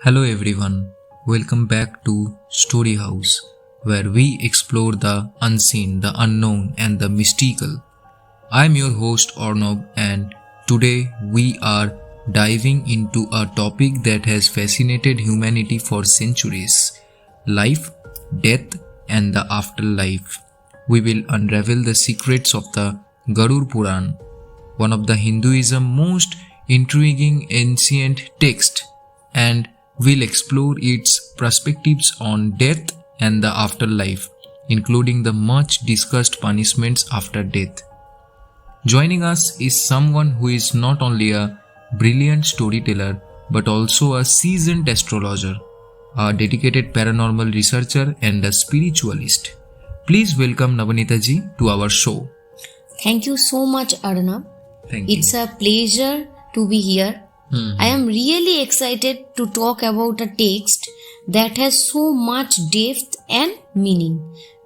Hello everyone, welcome back to Story House, where we explore the unseen, the unknown, and the mystical. I'm your host Arnab, and today we are diving into a topic that has fascinated humanity for centuries: life, death, and the afterlife. We will unravel the secrets of the Garud Puran, one of the Hinduism's most intriguing ancient texts, and we'll explore its perspectives on death and the afterlife, including the much discussed punishments after death. Joining us is someone who is not only a brilliant storyteller but also a seasoned astrologer, a dedicated paranormal researcher, and a spiritualist. Please welcome Nabanita ji to our show. Thank you so much, Arnab. Thank you. It's a pleasure to be here. I am really excited to talk about a text that has so much depth and meaning,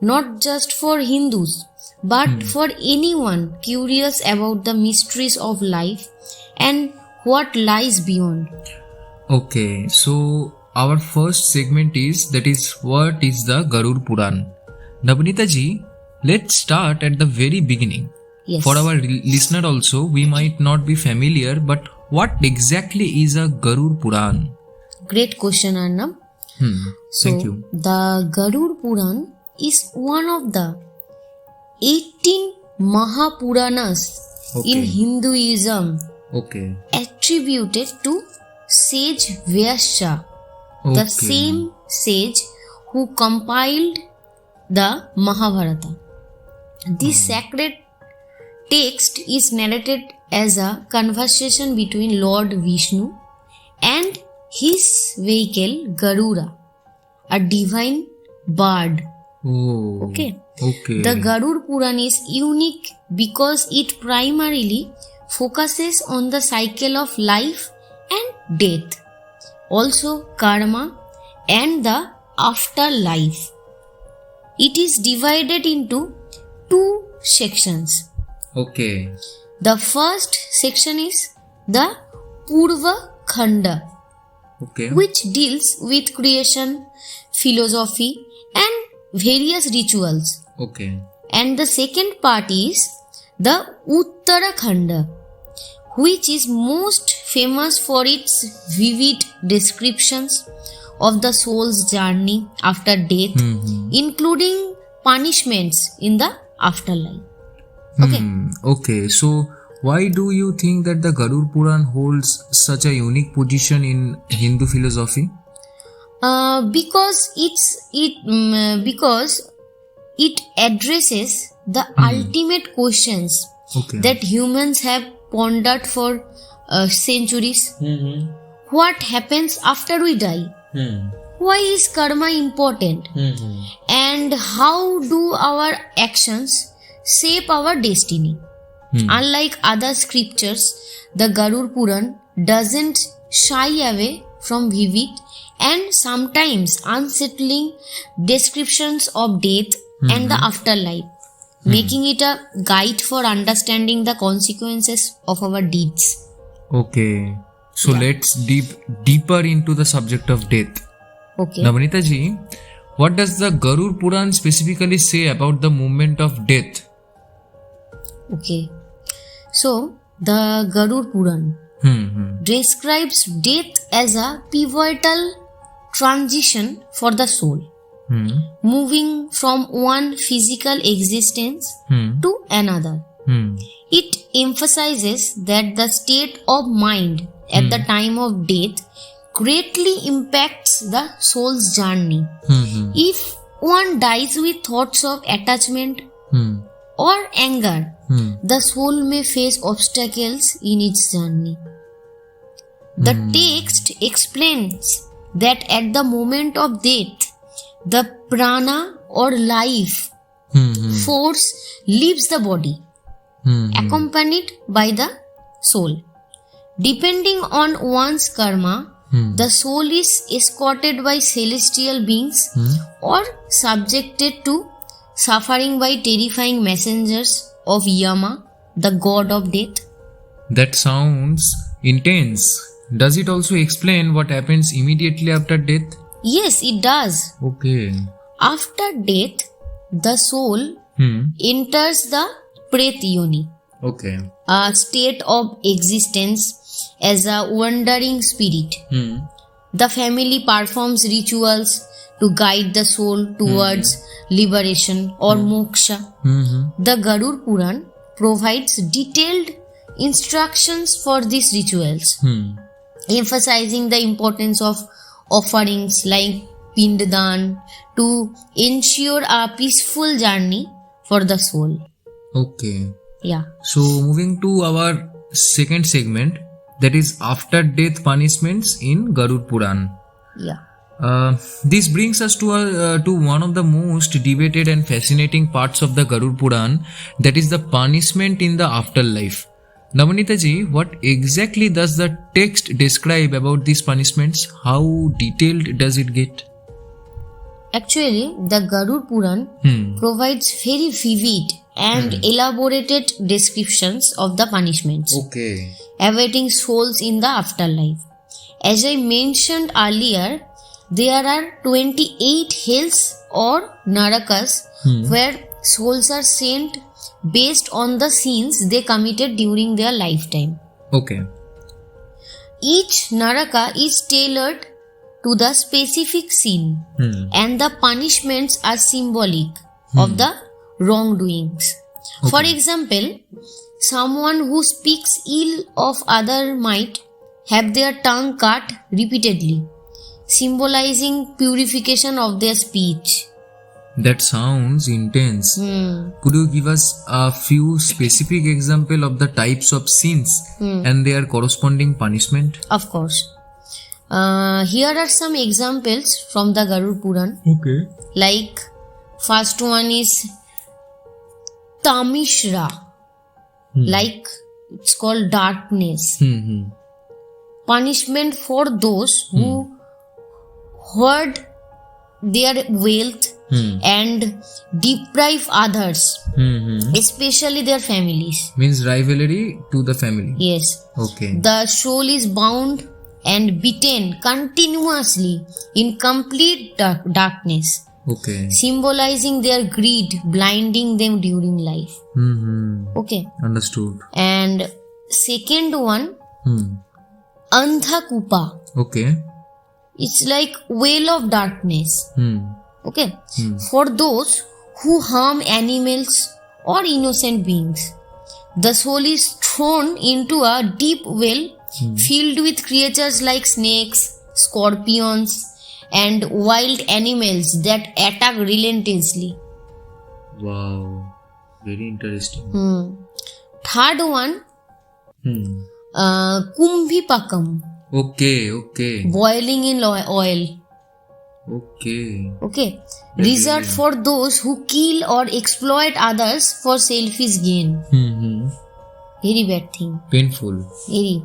not just for Hindus, but for anyone curious about the mysteries of life and what lies beyond. Okay, so our first segment is what is the Garud Puran? Nabanita ji, let's start at the very beginning. Yes. For our listener also, we might not be familiar, but what exactly is a Garud Puran? Great question, Arnab. Thank you. The Garud Puran is one of the 18 Mahapuranas in Hinduism Okay. attributed to sage Vyasa, the same sage who compiled the Mahabharata. This sacred text is narrated as a conversation between Lord Vishnu and his vehicle Garuda, a divine bird. Oh. Okay. Okay. The Garud Puran is unique because it primarily focuses on the cycle of life and death, also karma and the afterlife. It is divided into two sections. Okay. The first section is the Purva Khanda, Okay. which deals with creation, philosophy, and various rituals. Okay. And the second part is the Uttara Khanda, which is most famous for its vivid descriptions of the soul's journey after death, including punishments in the afterlife. Okay. Okay. So, why do you think that the Garud Puran holds such a unique position in Hindu philosophy? Because it addresses the ultimate questions Okay. that humans have pondered for centuries. What happens after we die? Why is karma important? And how do our actions shape our destiny? Unlike other scriptures, the Garud Puran doesn't shy away from vivid and sometimes unsettling descriptions of death and the afterlife, making it a guide for understanding the consequences of our deeds. Okay. So let's deeper into the subject of death. Okay. Nabanita ji, what does the Garud Puran specifically say about the moment of death? Okay. So, the Garud Puran describes death as a pivotal transition for the soul, moving from one physical existence to another. It emphasizes that the state of mind at the time of death greatly impacts the soul's journey. If one dies with thoughts of attachment or anger, the soul may face obstacles in its journey. The text explains that at the moment of death, the prana or life force leaves the body, accompanied by the soul. Depending on one's karma, the soul is escorted by celestial beings or subjected to suffering by terrifying messengers of Yama, the god of death. That sounds intense. Does it also explain what happens immediately after death? Yes, it does. Okay. After death, the soul enters the Pret Yoni, Okay. a state of existence as a wandering spirit. The family performs rituals to guide the soul towards liberation or moksha. The Garud Puran provides detailed instructions for these rituals, emphasizing the importance of offerings like Pindadan to ensure a peaceful journey for the soul. Okay. Yeah. So moving to our second segment, that is after death punishments in Garud Puran. Yeah. This brings us to one of the most debated and fascinating parts of the Garud Puran, that is the punishment in the afterlife. Nabanita ji, what exactly does the text describe about these punishments? How detailed does it get? Actually, the Garud Puran provides very vivid and elaborated descriptions of the punishments Okay. awaiting souls in the afterlife. As I mentioned earlier, there are 28 hells or narakas where souls are sent based on the sins they committed during their lifetime. Okay. Each naraka is tailored to the specific sin, and the punishments are symbolic of the wrongdoings. Okay. For example, someone who speaks ill of other might have their tongue cut repeatedly, symbolizing purification of their speech. That sounds intense. Could you give us a few specific examples of the types of sins and their corresponding punishment? Of course. Here are some examples from the Garud Puran. Okay. Like, first one is Tamishra. Like, it's called darkness. Punishment for those who hoard their wealth and deprive others, especially their families. Means rivalry to the family. Yes. Okay. The soul is bound and beaten continuously in complete darkness, Okay. symbolizing their greed, blinding them during life. Okay. Understood. And second one, Andhakupa. Okay. It's like well of darkness. Okay. For those who harm animals or innocent beings, the soul is thrown into a deep well filled with creatures like snakes, scorpions, and wild animals that attack relentlessly. Wow. Very interesting. Third one, Kumbhipakam. Okay. Okay. Boiling in oil. Okay. Okay. Reserved for those who kill or exploit others for selfish gain. Very bad thing. Painful. Very.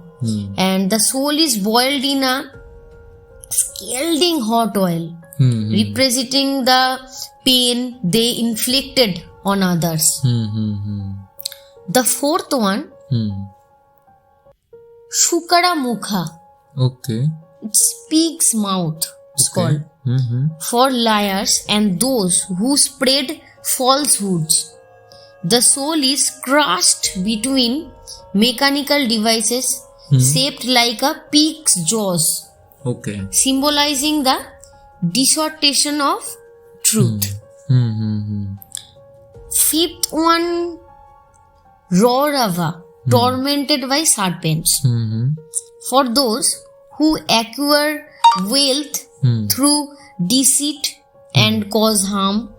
And the soul is boiled in a scalding hot oil, representing the pain they inflicted on others. The fourth one, Shukara Mukha. Okay. It's pig's mouth. It's called. For liars and those who spread falsehoods. The soul is crushed between mechanical devices shaped like a pig's jaws, Okay. symbolizing the distortion of truth. Fifth one, Raurava, tormented by serpents. For those who acquire wealth through deceit and cause harm,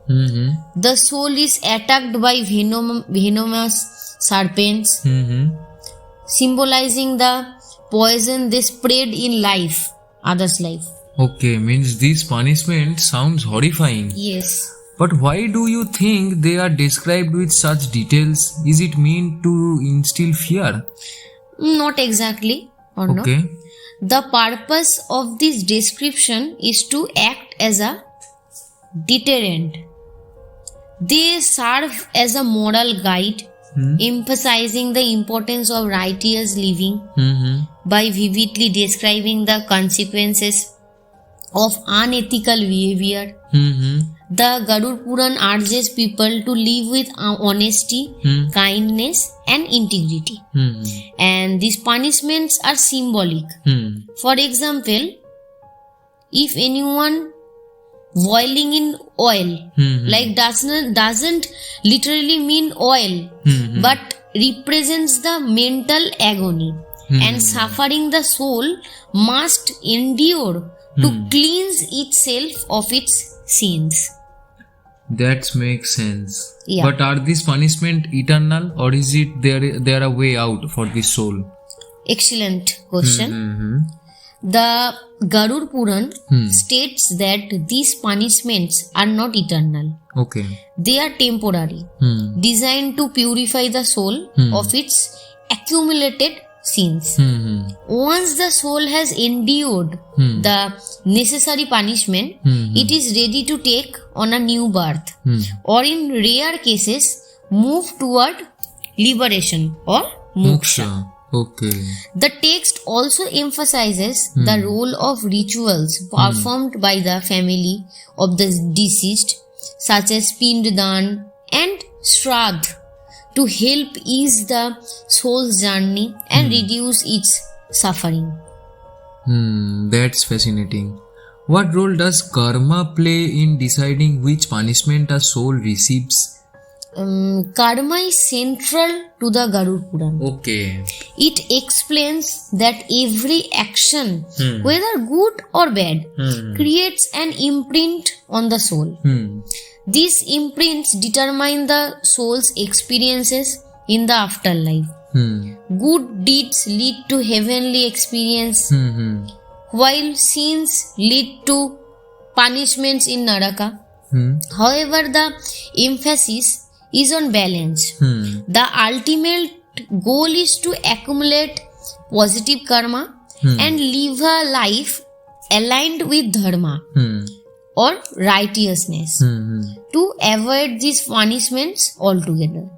the soul is attacked by venomous serpents, symbolizing the poison they spread in life, others' life. Okay, means this punishment sounds horrifying. Yes. But why do you think they are described with such details? Is it meant to instill fear? Not exactly, or no. Okay. The purpose of this description is to act as a deterrent. They serve as a moral guide, emphasizing the importance of righteous living by vividly describing the consequences of unethical behavior. The Garud Puran urges people to live with honesty, kindness, and integrity. And these punishments are symbolic. For example, if anyone boiling in oil, like doesn't literally mean oil, but represents the mental agony and suffering the soul must endure to cleanse itself of its sins. That makes sense. Yeah. But are these punishment eternal, or is it there a way out for the soul? Excellent question. The Garud Puran states that these punishments are not eternal. Okay. They are temporary, designed to purify the soul of its accumulated sins. Once the soul has endured the necessary punishment, it is ready to take on a new birth, or in rare cases, move toward liberation or moksha. Okay. The text also emphasizes the role of rituals performed by the family of the deceased, such as Pinddan and Shraddh, to help ease the soul's journey and reduce its suffering. That's fascinating. What role does karma play in deciding which punishment a soul receives? Karma is central to the Garud Puran. Okay. It explains that every action, whether good or bad, creates an imprint on the soul. These imprints determine the soul's experiences in the afterlife. Good deeds lead to heavenly experience, while sins lead to punishments in Naraka. However, the emphasis is on balance. The ultimate goal is to accumulate positive karma and live a life aligned with dharma or righteousness to avoid these punishments altogether.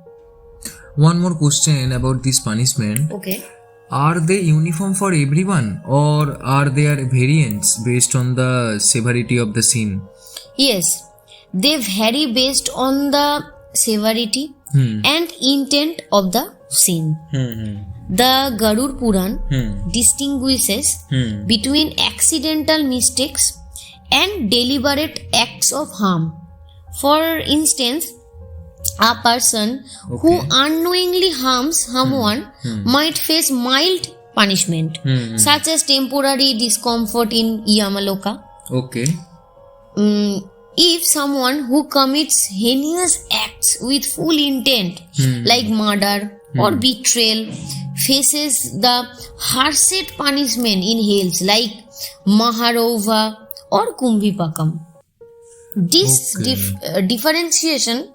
One more question about this punishment. Okay. Are they uniform for everyone, or are there variants based on the severity of the sin? Yes, they vary based on the severity and intent of the sin. The Garud Puran distinguishes between accidental mistakes and deliberate acts of harm. For instance, a person who unknowingly harms someone might face mild punishment, such as temporary discomfort in Yamaloka. Okay. If someone who commits heinous acts with full intent, like murder or betrayal, faces the harshest punishment in hells like Maharova or Kumbhipakam. This differentiation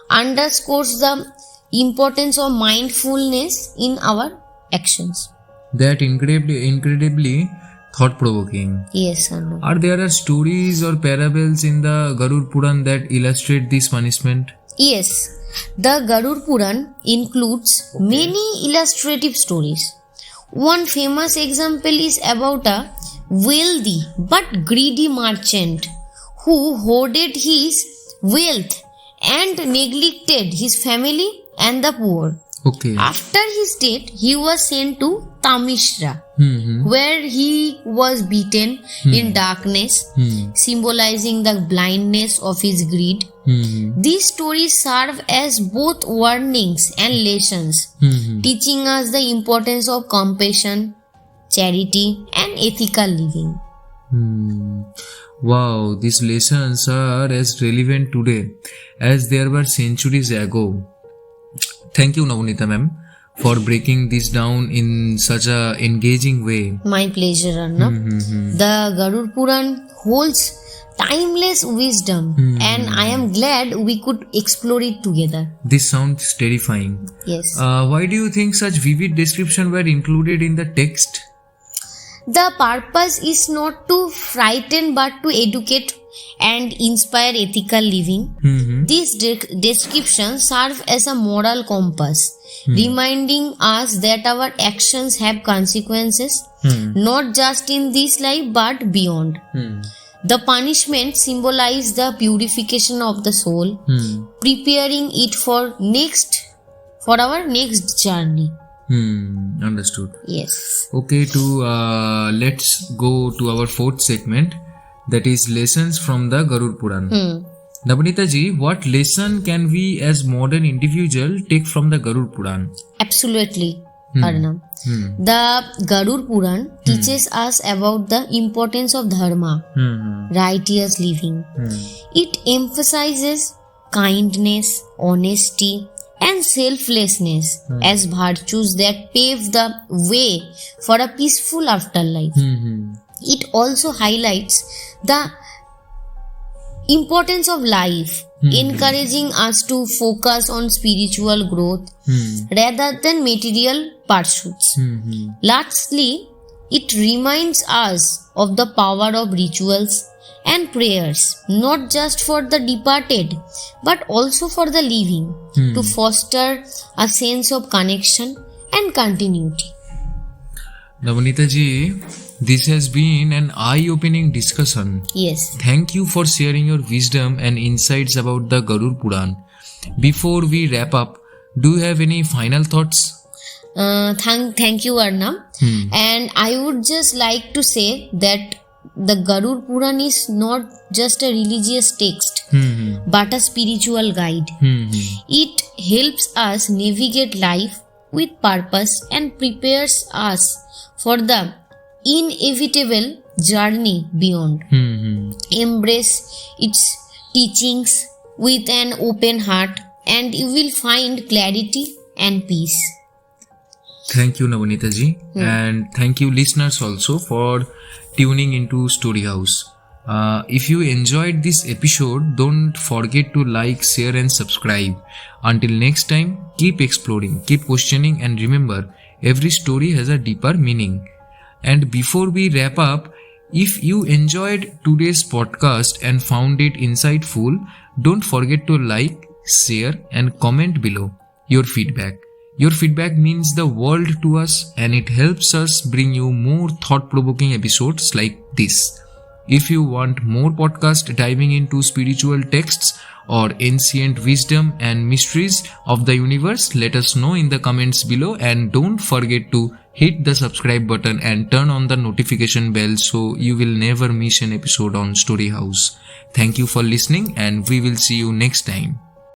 underscores the importance of mindfulness in our actions. That incredibly thought-provoking. Yes, Arnab. Are there stories or parables in the Garud Puran that illustrate this punishment? Yes, the Garud Puran includes many illustrative stories. One famous example is about a wealthy but greedy merchant who hoarded his wealth and neglected his family and the poor. Okay. After his death, he was sent to Tamishra, where he was beaten in darkness, symbolizing the blindness of his greed. These stories serve as both warnings and lessons, teaching us the importance of compassion, charity, and ethical living. Wow, these lessons are as relevant today as they were centuries ago. Thank you, Nabanita ma'am, for breaking this down in such a engaging way. My pleasure, Arnab. The Garud Puran holds timeless wisdom, and I am glad we could explore it together. This sounds terrifying. Yes. Why do you think such vivid descriptions were included in the text? The purpose is not to frighten but to educate and inspire ethical living. This description serves as a moral compass, reminding us that our actions have consequences, not just in this life but beyond. The punishment symbolizes the purification of the soul, preparing it for our next journey. Understood. Yes. Okay, let's go to our fourth segment, that is lessons from the Garud Puran. Nabanita ji, what lesson can we as modern individual take from the Garud Puran? Absolutely, Arnab. The Garud Puran teaches us about the importance of dharma, righteous living. It emphasizes kindness, honesty, and selflessness as virtues that pave the way for a peaceful afterlife. It also highlights the importance of life, encouraging us to focus on spiritual growth rather than material pursuits. Lastly, it reminds us of the power of rituals and prayers, not just for the departed, but also for the living, to foster a sense of connection and continuity. Nabanita ji, this has been an eye-opening discussion. Yes. Thank you for sharing your wisdom and insights about the Garud Puran. Before we wrap up, do you have any final thoughts? Thank you, Arnab. And I would just like to say that the Garud Puran is not just a religious text, but a spiritual guide. It helps us navigate life with purpose and prepares us for the inevitable journey beyond. Embrace its teachings with an open heart and you will find clarity and peace. Thank you, Nabanita ji. And thank you, listeners, also for tuning into Story House. If you enjoyed this episode, don't forget to like, share and subscribe. Until next time, keep exploring, keep questioning, and remember, every story has a deeper meaning. And before we wrap up, if you enjoyed today's podcast and found it insightful, don't forget to like, share and comment below your feedback. Your feedback means the world to us and it helps us bring you more thought-provoking episodes like this. If you want more podcasts diving into spiritual texts or ancient wisdom and mysteries of the universe, let us know in the comments below, and don't forget to hit the subscribe button and turn on the notification bell so you will never miss an episode on Story House. Thank you for listening and we will see you next time.